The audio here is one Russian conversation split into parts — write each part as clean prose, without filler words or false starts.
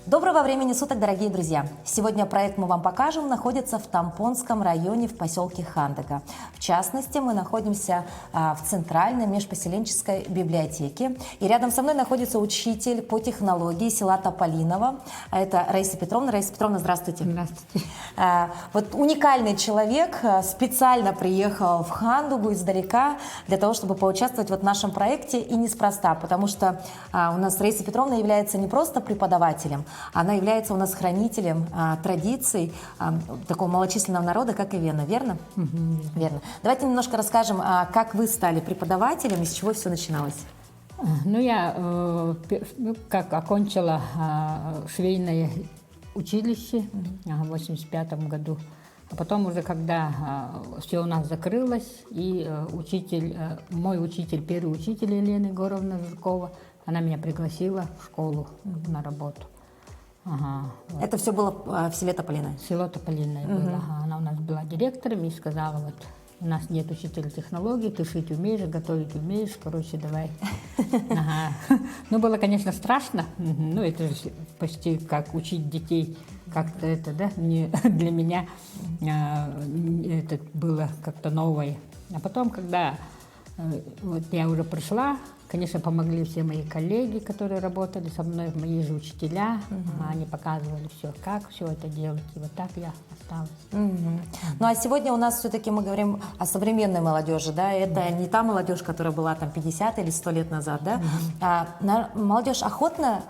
Доброго времени суток, дорогие друзья! Сегодня проект мы вам покажем находится в Тампонском районе в поселке Хандыга. В частности, мы находимся в центральной межпоселенческой библиотеке. И рядом со мной находится учитель по технологии села Тополиново. Это Раиса Петровна. Раиса Петровна, здравствуйте. Здравствуйте. Вот уникальный человек специально приехал в Хандыгу издалека для того, чтобы поучаствовать в нашем проекте. И неспроста, потому что у нас Раиса Петровна является не просто преподавателем, она является у нас хранителем традиций такого малочисленного народа, как и Вена, верно? Верно. Давайте немножко расскажем, как вы стали преподавателем и с чего все начиналось. Ну, я как окончила швейное училище в 85 году. А потом уже, когда все у нас закрылось, и мой учитель, первый учитель Елена Егоровна Жиркова, она меня пригласила в школу на работу. Вот. Это все было в селе Тополиное? Село Тополиное было. Она у нас была директором и сказала, вот, у нас нет учителя технологий, ты шить умеешь, готовить умеешь, короче, давай. Ну, было, конечно, страшно. Ну, это же почти как учить детей. Как-то это, да, для меня это было как-то новое. А потом, когда вот я уже пришла, конечно, помогли все мои коллеги, которые работали со мной, мои же учителя. Они показывали все, как все это делать. И вот так я осталась. Ну, а сегодня у нас все-таки мы говорим о современной молодежи, да? Это не та молодежь, которая была там 50 или 100 лет назад, да? Молодежь охотно,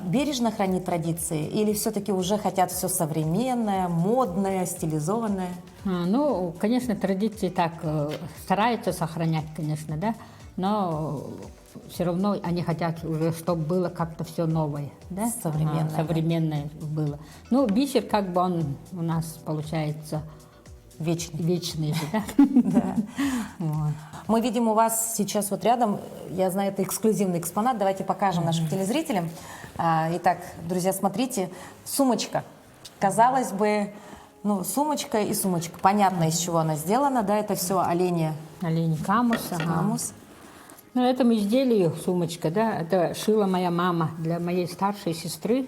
бережно хранит традиции или все-таки уже хотят все современное, модное, стилизованное? Ну, конечно, традиции так стараются сохранять, конечно, да? Но все равно они хотят уже, чтобы было как-то все новое, да? Современное. Современное было. Ну, бисер, как бы он у нас получается вечный же, да? Да. Мы видим у вас сейчас вот рядом, я знаю, это эксклюзивный экспонат, давайте покажем нашим телезрителям. Итак, друзья, смотрите, сумочка. Казалось бы, ну, сумочка и сумочка. Понятно, из чего она сделана, да, это все оленей камус. камус. Ну, этому изделию сумочка, да, это шила моя мама для моей старшей сестры.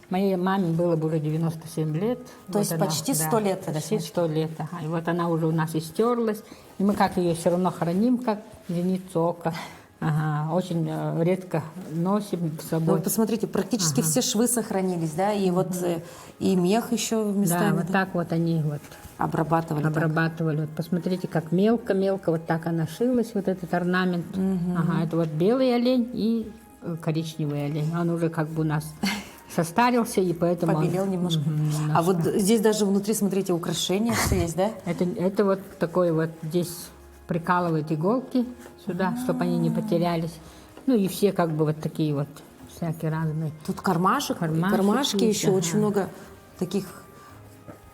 Моей маме было бы уже 97 лет. То есть почти 100 лет. Почти 100 лет. И вот она уже у нас истерлась. И мы как ее все равно храним, как зеницу ока. Очень редко носим с собой. Ну, посмотрите, практически все швы сохранились, да, и вот и мех еще местами. Да, вот так вот они вот обрабатывали. Вот посмотрите, как мелко-мелко вот так она шилась, вот этот орнамент. Это вот белый олень и коричневый олень. Он уже как бы у нас состарился, и поэтому... Побелел немножко. А вот здесь даже внутри, смотрите, украшения все есть, да? Это вот такой вот здесь прикалывают иголки сюда, чтобы они не потерялись. Ну и все как бы вот такие вот всякие разные. Тут кармашки еще, очень много таких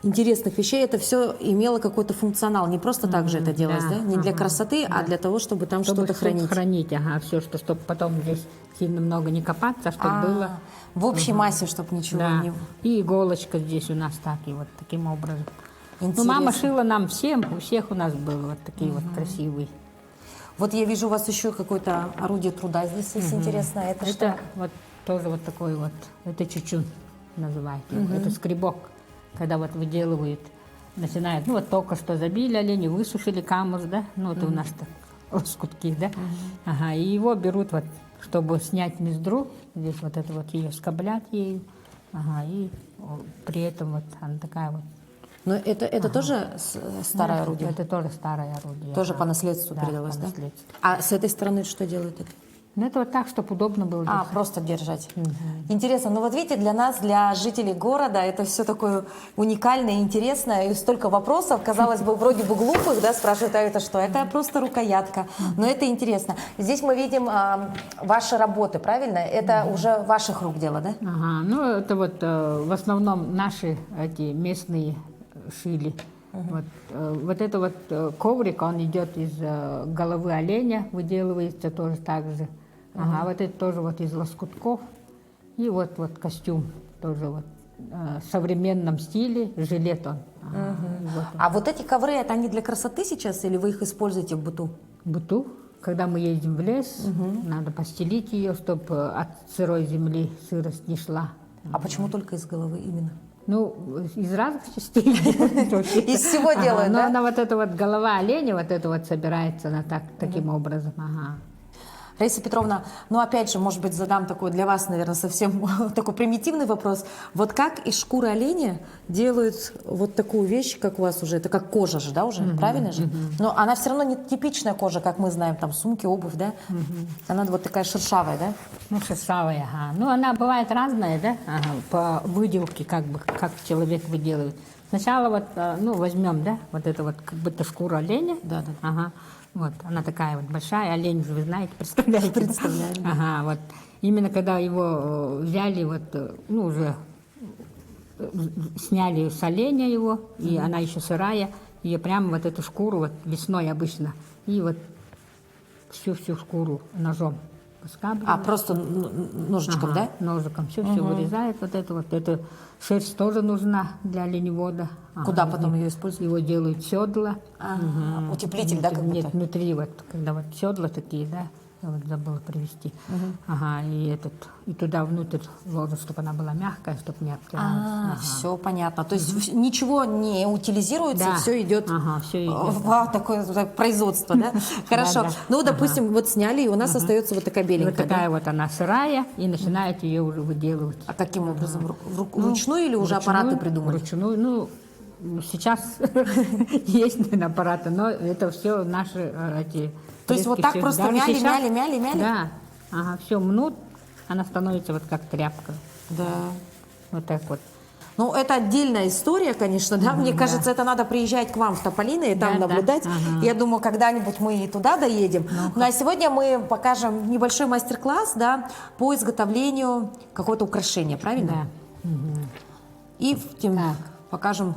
интересных вещей. Это все имело какой-то функционал. Не просто так же это делалось, да? Не для красоты, а для того, чтобы там что-то хранить. Все, чтобы потом здесь сильно много не копаться, чтобы было... В общей массе, чтобы ничего не... И иголочка здесь у нас так, и вот таким образом. Интересно. Ну, мама шила нам всем, у всех у нас было вот такие вот красивые. Вот я вижу у вас еще какое-то орудие труда здесь есть интересно. Это что? Вот тоже вот такой вот, это чучун называют. Это скребок, когда вот выделывают, начинают, ну вот только что забили оленя, высушили камус, да, ну это у нас так лоскутки, да. И его берут вот, чтобы снять мездру, здесь вот это вот ее скоблят ею, и при этом вот она такая вот. Но это тоже старое орудие? Это тоже старое орудие. Тоже по наследству передалось, да? А с этой стороны что делают это? Ну, это вот так, чтобы удобно было держать. Просто держать. Интересно. Ну, вот видите, для нас, для жителей города, это все такое уникальное, интересное, и столько вопросов, казалось бы, вроде бы глупых, да, спрашивают, а это что? Это просто рукоятка. Но это интересно. Здесь мы видим ваши работы, правильно? Это уже ваших рук дело, да? Ну, это вот в основном наши эти местные шили. Вот это вот коврик, он идет из головы оленя, выделывается тоже так же. Вот это тоже вот из лоскутков. И вот костюм тоже вот в современном стиле, жилет он. А вот эти ковры, это они для красоты сейчас или вы их используете в быту? В быту. когда мы едем в лес, надо постелить ее, чтобы от сырой земли сырость не шла. А почему только из головы именно? Ну, из разных частей. Из всего делают, да? Но она вот эта вот голова оленя, вот это вот собирается она таким образом. Раиса Петровна, ну опять же, может быть, задам такой для вас, наверное, совсем такой примитивный вопрос. Вот как из шкуры оленя делают вот такую вещь, как у вас уже? Это как кожа же, да, уже? Правильно же? Но она все равно не типичная кожа, как мы знаем, там сумки, обувь, да? Она вот такая шершавая, да? Ну, шершавая, Ну, она бывает разная, да? По выделке, как бы, как человек выделывает. Сначала вот, ну, возьмем, да, вот это вот, как будто шкура оленя. Да. Ага. Вот, она такая вот большая, олень, вы знаете, представляете? Представляю. Ага, вот. Именно когда его взяли, вот, ну, уже сняли с оленя его, и она еще сырая, ее прямо вот эту шкуру, вот весной обычно, и вот всю шкуру ножом выскабливают. А, просто ножичком, да? Ножиком все вырезает, вот это вот. Это шерсть тоже нужна для оленевода. Куда потом ее используют? Его делают седла. Утеплитель, да, как Нет, будто? внутри вот, когда вот седла такие, да, я вот забыла привезти. И туда внутрь ложат, чтобы она была мягкая, чтобы не обтиралась. Все понятно. То есть ничего не утилизируется, Да. все идет Всё идет. в такое производство, да? Хорошо. Да. Ну, допустим, вот сняли, и у нас остается вот такая И вот беленькая, да? такая вот она сырая, и начинают ее уже выделывать. А каким образом? Вручную или уже аппараты придумали? Вручную, ну, сейчас есть, наверное, аппараты, но это все наши эти... То есть вот предки так всё- просто даже мяли, сейчас- мяли? Да, все мнут, она становится вот как тряпка. Да. Вот так вот. Ну, это отдельная история, конечно, да? Мне кажется, это надо приезжать к вам в Тополино и там Да, да. наблюдать. Я думаю, когда-нибудь мы и туда доедем. Ну, а сегодня мы покажем небольшой мастер-класс, да, по изготовлению какого-то украшения, правильно? Да. И тем Так. покажем,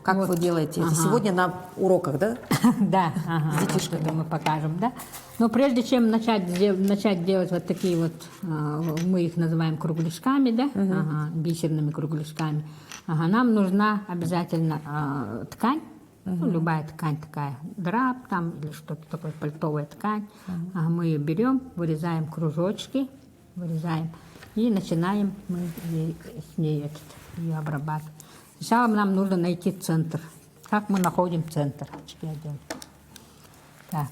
как Вот. вы делаете это сегодня на уроках, да? Да, С детишками. вот это мы покажем, да. Но прежде чем начать делать вот такие вот, мы их называем кругляшками, да, бисерными кругляшками, нам нужна обязательно ткань, ну, любая ткань такая, драп там или что-то такое, пальтовая ткань. Мы ее берем, вырезаем кружочки, вырезаем и начинаем мы с ней ее обрабатывать. Сначала нам нужно найти центр. Как мы находим центр? Так,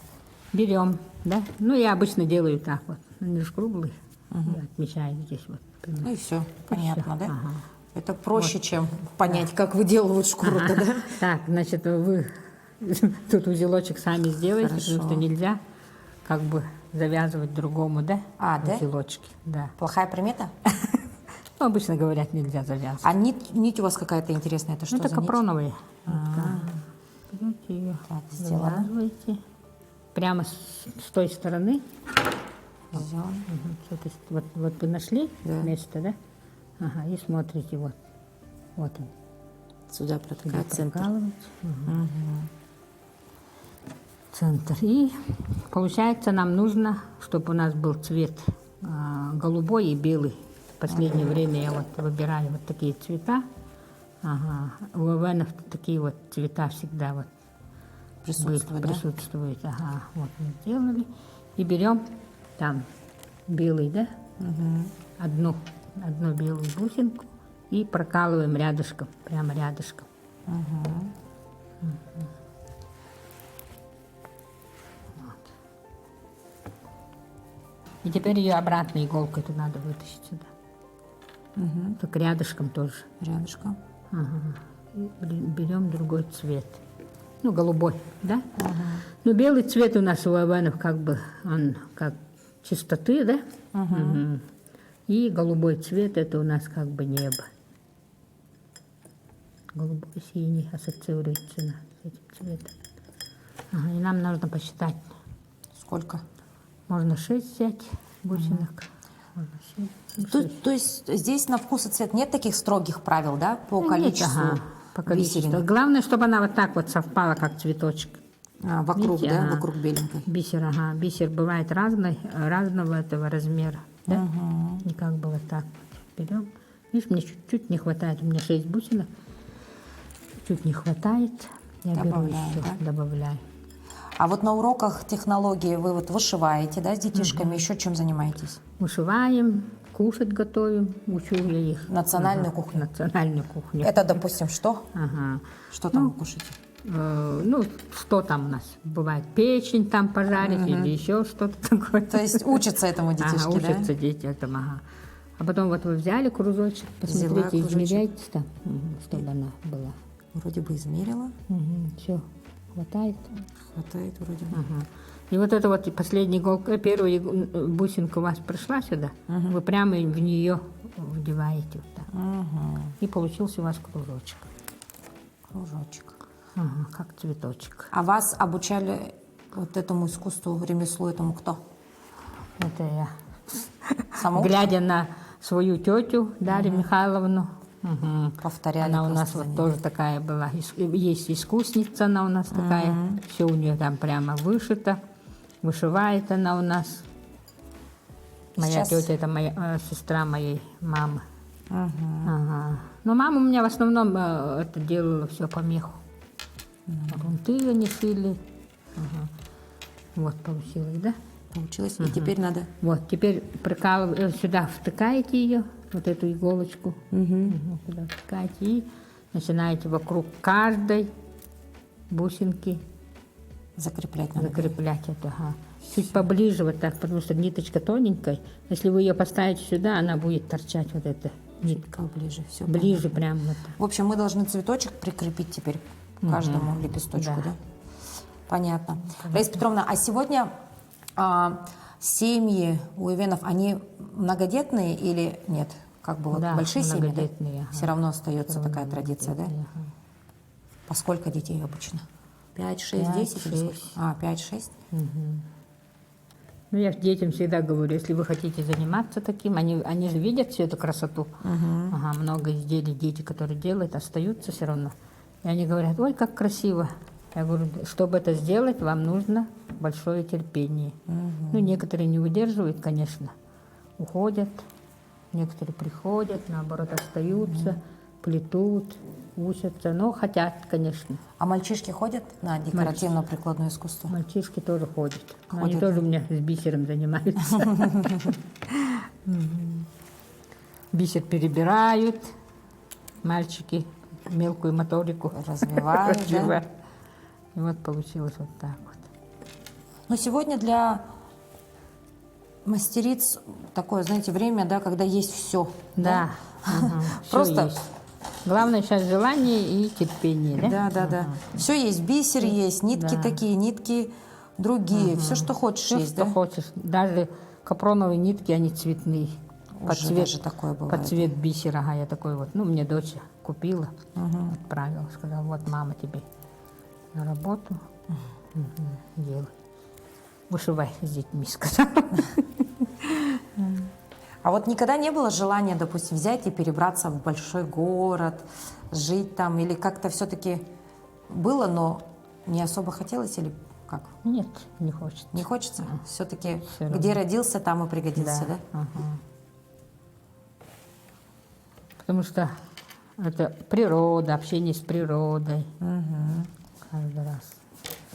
берем, да? Ну, я обычно делаю так вот. Они же круглые. Я отмечаю здесь вот. Ну и все, понятно, да? Ага. Это проще, чем понять, как выделывают шкуру, да? Так, значит, вы тут узелочек сами сделаете, Хорошо. потому что нельзя как бы завязывать другому, да? А, да? Узелочки, да. Плохая примета? Ну, обычно говорят, нельзя завязывать. А нить у вас какая-то интересная, это что Ну, это за нить? капроновые. Берете ее, Так, сделала. завязываете. Прямо с той стороны. Взяла. Вот вы нашли Да. место, да? Ага, и смотрите, вот. Вот он. Сюда протыкать центр. Прокалываете. Центр. И получается, нам нужно, чтобы у нас был цвет голубой и белый. В последнее время я вот выбираю вот такие цвета. У ивенов такие вот цвета всегда вот Присутствует, да? присутствуют. Вот мы сделали. И берем там белый, да? Одну белую бусинку и прокалываем рядышком, прямо рядышком. Вот. И теперь ее обратно иголкой тут надо вытащить сюда. Так рядышком тоже. Рядышком. И берем другой цвет. Ну, голубой, да? Ну, белый цвет у нас у ивенов как бы, он как чистоты, да? И голубой цвет это у нас как бы небо. Голубой, синий ассоциируется с этим цветом. И нам нужно посчитать. Сколько? Можно 6 взять бусинок. Можно 6. То есть здесь на вкус и цвет нет таких строгих правил, да, по Нет, количеству по количеству. бисеринок? Главное, чтобы она вот так вот совпала, как цветочек. Вокруг, Видите, да, вокруг беленькой. Бисер, бисер бывает разного этого размера, да? И как бы вот так берем. Видишь, мне чуть-чуть не хватает, у меня 6 бусинок. Чуть не хватает, я беру Добавляем, еще, да? добавляю. А вот на уроках технологии вы вот вышиваете, да, с детишками, еще чем занимаетесь? Вышиваем, кушать готовим, учу я их. Национальную кухню? Национальную кухню. Это, допустим, что? Ага. Что там вы кушаете? Ну, что там у нас? Бывает печень там пожарить или еще что-то такое. То есть учатся этому детишки, Ага, да? учатся дети этому, ага. А потом вот вы взяли кружочек, Взяла посмотрите, кружочек. измеряйте там, чтобы она была. Вроде бы измерила. Все, хватает. Хватает вроде бы. Ага. И вот эта вот последняя иголка, первая бусинка у вас пришла сюда, вы прямо в нее вдеваете вот так. И получился у вас кружочек. Кружочек. Ага, как цветочек. А вас обучали вот этому искусству, ремеслу этому кто? Это я. Самоучка? Глядя на свою тетю Дарью Михайловну. Повторяли Она у просто нас за вот ней. тоже такая была. Есть искусница она у нас такая. Все у нее там прямо вышито. Вышивает она у нас. Моя Сейчас- тетя, это моя сестра моей мамы. Ага. Но мама у меня в основном это делала все по меху. Грунты они шили. Вот получилось, да? Получилось. И теперь надо... Вот, теперь сюда втыкаете ее, вот эту иголочку. Сюда втыкаете и начинаете вокруг каждой бусинки Закреплять надо. закреплять это. Ага. Чуть поближе вот так, потому что ниточка тоненькая. Если вы ее поставите сюда, она будет торчать вот эта нитка. Поближе. Все Ближе прям вот так. В общем, мы должны цветочек прикрепить теперь к каждому лепесточку, да? Да. Понятно. Раиса Петровна, а сегодня семьи у ивенов, они многодетные или нет? Как бы вот Да, большие семьи, да? многодетные, ага. Все равно остается такая традиция, да? Ага. По сколько детей обычно? 5, 6, Пять, 10 или сколько? шесть. 5-6? Ну, я детям всегда говорю, если вы хотите заниматься таким, они же видят всю эту красоту. Ага, много изделий дети, которые делают, остаются все равно. И они говорят, ой, как красиво. Я говорю, чтобы это сделать, вам нужно большое терпение. Ну, некоторые не выдерживают, конечно, уходят. Некоторые приходят, наоборот, остаются, плетут, учатся, но хотят, конечно. А мальчишки ходят на декоративно-прикладное искусство? Мальчишки тоже ходят. Но они Ходят, тоже да? у меня с бисером занимаются. Бисер перебирают, мальчики мелкую моторику Развивают, да? развивают. И вот получилось вот так вот. Но сегодня для мастериц такое, знаете, время, да, когда есть все. Да. Просто- Просто главное сейчас желание и терпение, да? Да. Все есть, бисер есть, нитки Да. такие, нитки другие, все, что хочешь, Все, есть, что да? хочешь. Даже капроновые нитки, они цветные. Уже даже такое бывает. Под цвет бисера. Ага, я такой вот. Ну, мне дочь купила, отправила. Сказала, вот мама тебе на работу. Делай. Вышивай с детьми, сказала. А вот никогда не было желания, допустим, взять и перебраться в большой город, жить там, или как-то все-таки было, но не особо хотелось, или как? Нет, не хочется. Не хочется? Все-таки Всё равно. где родился, там и пригодился, да? Ага. Потому что это природа, общение с природой. Каждый раз.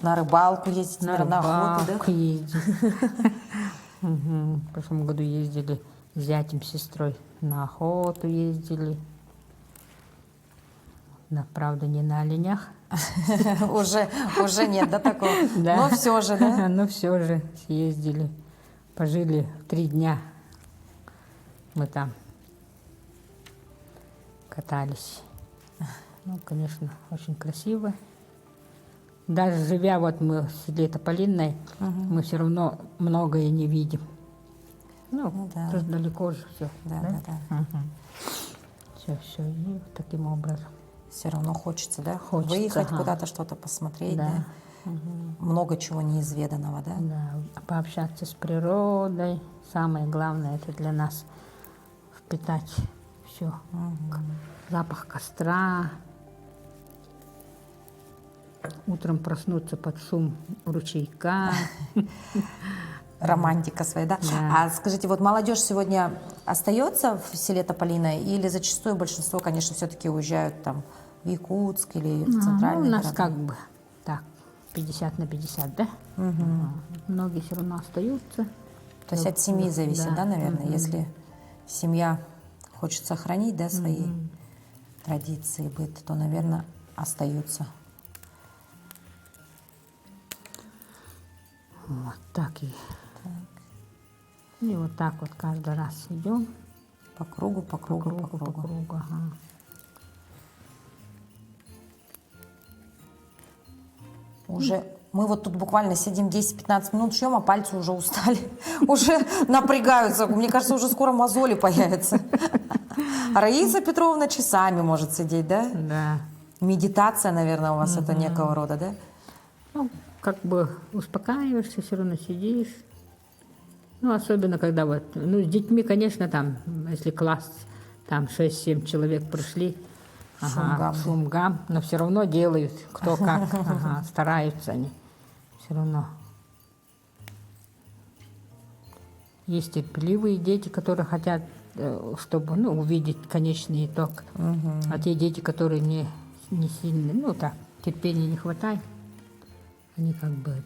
На рыбалку ездить, На наверное, на охоту, рыбалку ездить. В прошлом году ездили с зятем, с сестрой на охоту ездили. Да, правда, не на оленях. да? Уже нет, да, такого? Да. Но все же, да? Но все же съездили. Пожили 3 дня. Мы там катались. Ну, конечно, очень красиво. Даже живя вот мы в селе Тополинной, мы все равно многое не видим. Ну, Ну да. просто далеко же все. Да. Все, и вот таким образом. Все равно хочется, да? Хочется, Выехать ага. куда-то, что-то посмотреть, Да. да? Много чего неизведанного, да? Да, пообщаться с природой. Самое главное это для нас впитать все. Запах костра. Утром проснуться под шум ручейка. Романтика своя, да? Да. А скажите, вот молодежь сегодня остается в селе Тополиное или зачастую большинство, конечно, все-таки уезжают там в Якутск или в Ну, центральный у нас город? как бы так. 50 на 50, да? Ага. Многие все равно остаются. То есть от семьи зависит, да, наверное? Если семья хочет сохранить, да, свои традиции, быт, то, наверное, остаются. Вот так и вот так вот каждый раз идем. По кругу, по кругу, по По кругу. кругу, ага. Уже мы вот тут буквально сидим 10-15 минут, шьем, а пальцы уже устали, уже напрягаются. Мне кажется, уже скоро мозоли появятся. А Раиса Петровна часами может сидеть, да? Да. Медитация, наверное, у вас это некого рода, да? Ну, как бы успокаиваешься, все равно сидишь. Ну, особенно, когда вот, ну, с детьми, конечно, там, если класс, там 6-7 человек пришли, шум, гам, но все равно делают, кто как, стараются они, все равно. Есть терпеливые дети, которые хотят, чтобы, ну, увидеть конечный итог, а те дети, которые не сильные, ну, так, терпения не хватает, они как бы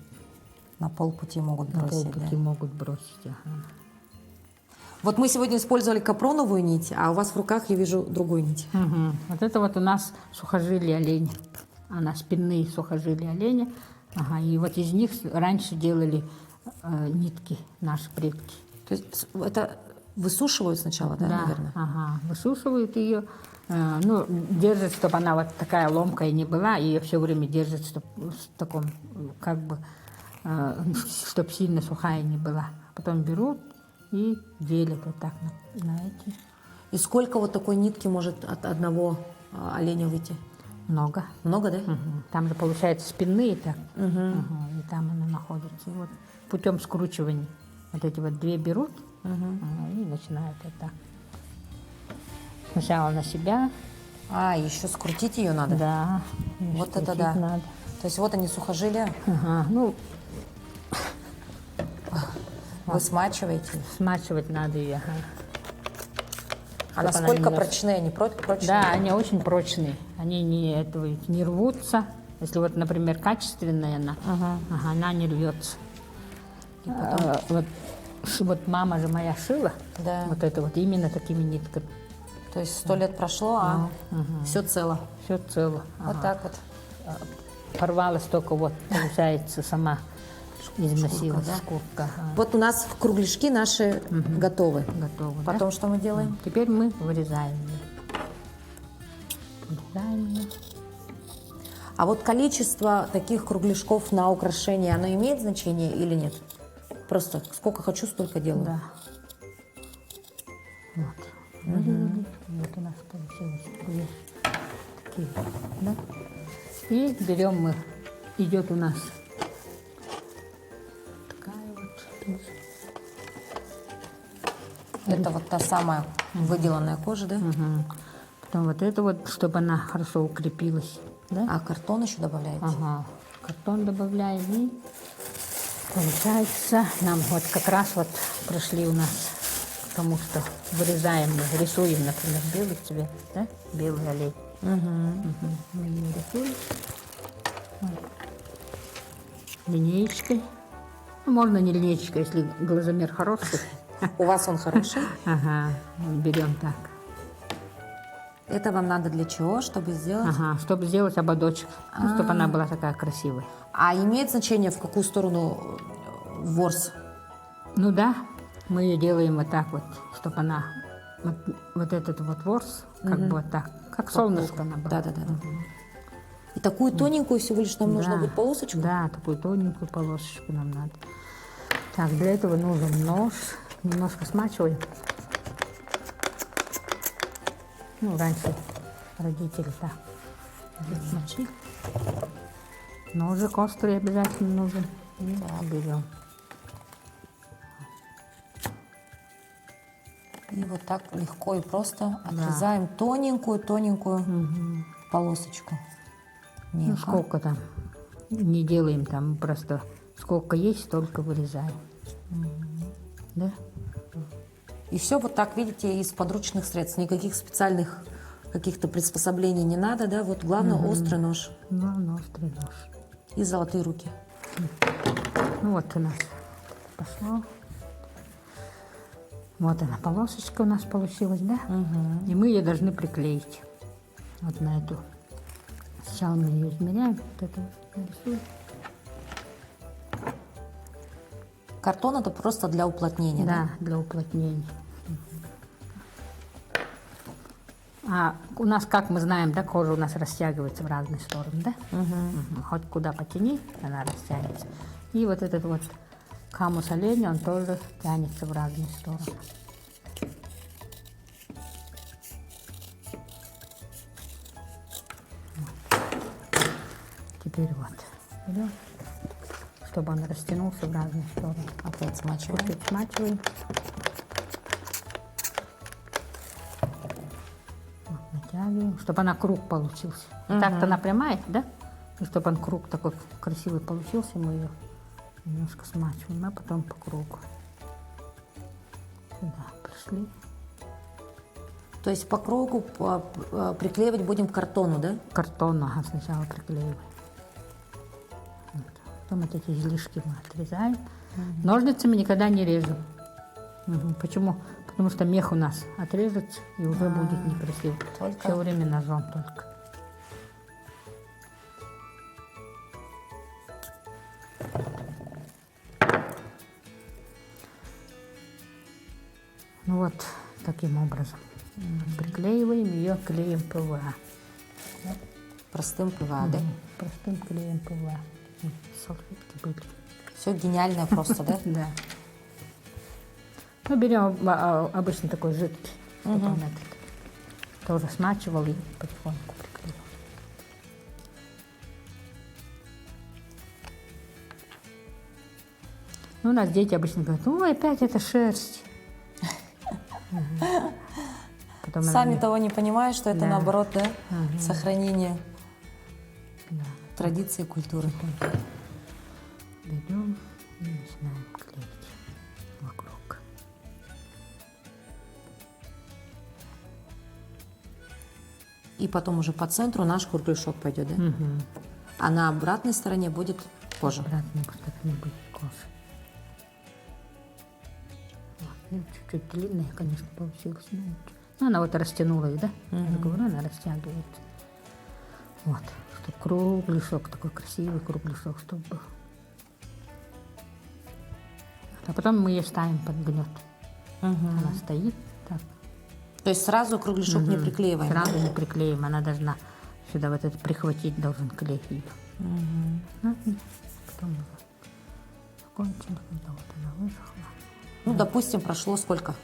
На полпути могут на бросить, полпути да? могут бросить. Ага. Вот мы сегодня использовали капроновую нить, а у вас в руках я вижу другую нить. Мгм. Вот это вот у нас сухожилия оленя. Она спинные сухожилия оленя. Ага, и вот из них раньше делали нитки наши предки. То есть это высушивают сначала, да, наверное? Ага, высушивают ее. Ну, держат, чтобы она вот такая ломкая не была, ее все время держат, чтобы в таком, как бы, чтобы сильно сухая не была. Потом берут и делят вот так на эти. И сколько вот такой нитки может от одного оленя выйти? Много. Много, да? Мгм. Там же получается спинные так. Мгм. И там она находится. И вот путем скручивания вот эти вот две берут и начинают вот так. Сначала на себя. А, еще скрутить ее надо? Да. и Вот это скрутить да. надо. То есть вот они сухожилия, Ага. Ну, вы смачиваете. смачивать надо ее. Ага. А Чтоб она насколько немножко- прочные? Они прочные? Да, они очень прочные. Они не рвутся. Если вот, например, качественная она, она не рвется. Вот мама же моя шила, Да. вот это вот именно такими нитками. То есть 100 лет прошло, а все цело. Все цело. Вот так вот. Порвалась только вот, получается, сама износила да? шкурка. Ага. Вот у нас кругляшки наши готовы. Готово. да? Потом что мы делаем? Теперь мы вырезаем ее. Вырезаем ее. А вот количество таких кругляшков на украшение, оно имеет значение или нет? Просто сколько хочу, столько делаю. Да. Вот. Вырезали. Вот у нас получилось две такие, да? И берем мы, идет у нас такая вот тоже. Это вот та самая выделанная кожа, да? Потом вот это вот, чтобы она хорошо укрепилась. Да? А картон еще добавляете? Ага. Картон добавляем и получается нам вот как раз вот пришли у нас к тому, что вырезаем, мы рисуем, например, белый цвет, да? Белый олень. Мы ее рисуем вот. Линеечкой. Ну, можно не линеечкой, если глазомер хороший. У вас он хороший? Ага, берем так. Это вам надо для чего, чтобы сделать? Ага, чтобы сделать ободочек, ну, чтобы она была такая красивая. А имеет значение, в какую сторону ворс? Ну да, мы ее делаем вот так вот, чтобы она, вот этот вот ворс, как бы вот так, как солнышко она была. Да. И такую тоненькую всего лишь нам нужно будет полосочку? Да, такую тоненькую полосочку нам надо. Так, для этого нужен нож, немножко смачиваем. Ну, раньше родители так смочили. Ножик острый обязательно нужен. И берем. И вот так легко и просто отрезаем тоненькую полосочку. Ну, Мелко. сколько там, не делаем там, просто сколько есть, столько вырезаем. Да? И все вот так, видите, из подручных средств. Никаких специальных каких-то приспособлений не надо, да? Вот главное острый нож. Ну, острый нож. И золотые руки. Ну вот у нас пошло. Вот она, полосочка у нас получилась, да? И мы ее должны приклеить вот на эту. Сначала мы ее измеряем, вот это вот нарисуем. Картон это просто для уплотнения, да? Да, для уплотнения. А у нас, как мы знаем, да, кожа у нас растягивается в разные стороны, да? Хоть куда потяни, она растянется. И вот этот вот камус оленя, он тоже тянется в разные стороны. Теперь вот берем, чтобы он растянулся в разные стороны. Опять смачиваем. Чуть-чуть смачиваем. Вот, натягиваем, чтобы она круг получился. Так-то она прямая, да? И чтобы он круг такой красивый получился, мы ее немножко смачиваем, а потом по кругу. Сюда пришли. То есть по кругу приклеивать будем к картону, да? Картон, ага, сначала приклеиваем. Вот. Потом вот эти излишки мы отрезаем. Ножницами никогда не режем. Почему? Потому что мех у нас отрежется и уже будет некрасиво. Только- Все время ножом только. Ну вот таким образом. Приклеиваем ее клеем ПВА. Простым ПВА, да? Простым клеем ПВА. Салфетки были. Все гениально просто, да? Да. Ну, берем обычно такой жидкий, чтобы он этот тоже смачивал и потихоньку приклеивал. Ну, у нас дети обычно говорят, ой, опять это шерсть. Потом она Сами мне- того не понимают, что это Да. наоборот, да? Сохранение Да. традиции и культуры. Берем и начинаем клеить вокруг. И потом уже по центру наш кругляшок пойдет, да? А на обратной стороне будет кожа. Обратно не будет кожи. Вот, ну, чуть-чуть длинная, конечно, получилась. Но ничего. Ну, она вот растянулась, да? Я говорю, она растягивается. Вот, чтобы кругляшок, такой красивый кругляшок, чтобы был. А потом мы ее ставим под гнет. Она стоит так. То есть сразу кругляшок не приклеиваем. да? Сразу не приклеим, она должна сюда вот это прихватить, должен клей ее. Ну, и потом мы вот закончили, когда вот она высохла. Ну, допустим, прошло сколько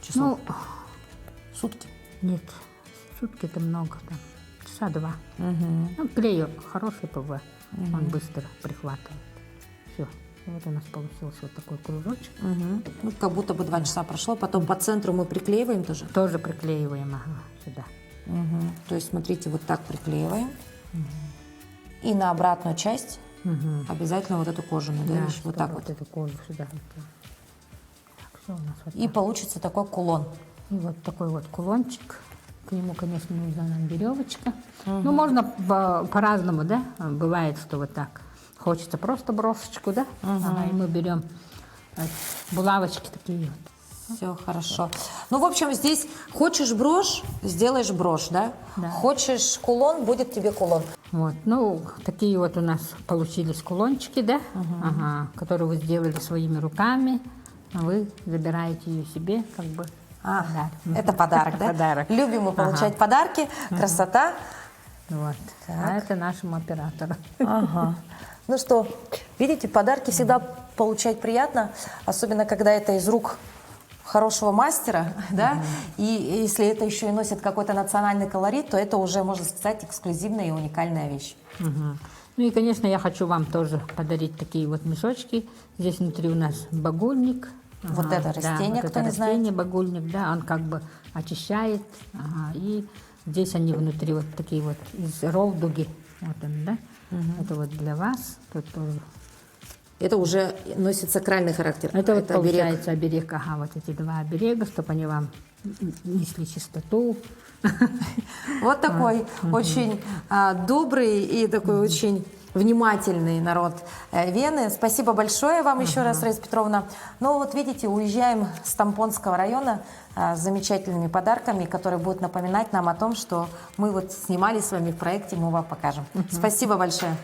часов? Ну, Сутки. нет, сутки это много, там, часа два. Ну, клей хороший ПВ, он быстро прихватывает. Все, вот у нас получился вот такой кружочек. Ну, как будто бы 2 часа прошло. Потом по центру мы приклеиваем тоже. Тоже приклеиваем, ага, сюда. То есть, смотрите, вот так приклеиваем. И на обратную часть обязательно вот эту кожаную, да, Да, вещь? Вот чтобы так вот. эту кожу сюда. Вот так. Так, все у нас вот И так. получится такой кулон. И вот такой вот кулончик. К нему, конечно, нужна нам веревочка. Ну, можно по-разному, да? Бывает, что вот так. Хочется просто брошечку, да? Ага, и мы берем булавочки такие вот. Все хорошо. Ну, в общем, здесь хочешь брошь, сделаешь брошь, да? Да. Хочешь кулон, будет тебе кулон. Вот, ну, такие вот у нас получились кулончики, да? Ага, которые вы сделали своими руками. Вы забираете ее себе, как бы. подарок. Это подарок, да? Подарок. Любим мы получать подарки. Красота. Вот. А это нашему оператору. Ага. Ну что, видите, подарки всегда получать приятно, особенно когда это из рук хорошего мастера, да, и если это еще и носит какой-то национальный колорит, то это уже, можно сказать, эксклюзивная и уникальная вещь. Ну и, конечно, я хочу вам тоже подарить такие вот мешочки. Здесь внутри у нас багульник. Вот это растение, вот кто это не знает. растение, багульник, да, он как бы очищает. И здесь они внутри вот такие вот из ролдуги. Вот он, да. Это вот для вас. Тут тоже Это уже носит сакральный характер. Это вот оберег. получается оберег, ага, вот эти два оберега, чтобы они вам несли чистоту. Вот такой очень добрый и такой очень внимательный народ Вены. Спасибо большое вам еще раз, Раиса Петровна. Ну вот видите, уезжаем с Тампонского района с замечательными подарками, которые будут напоминать нам о том, что мы вот снимали с вами в проекте, мы вам покажем. Спасибо большое.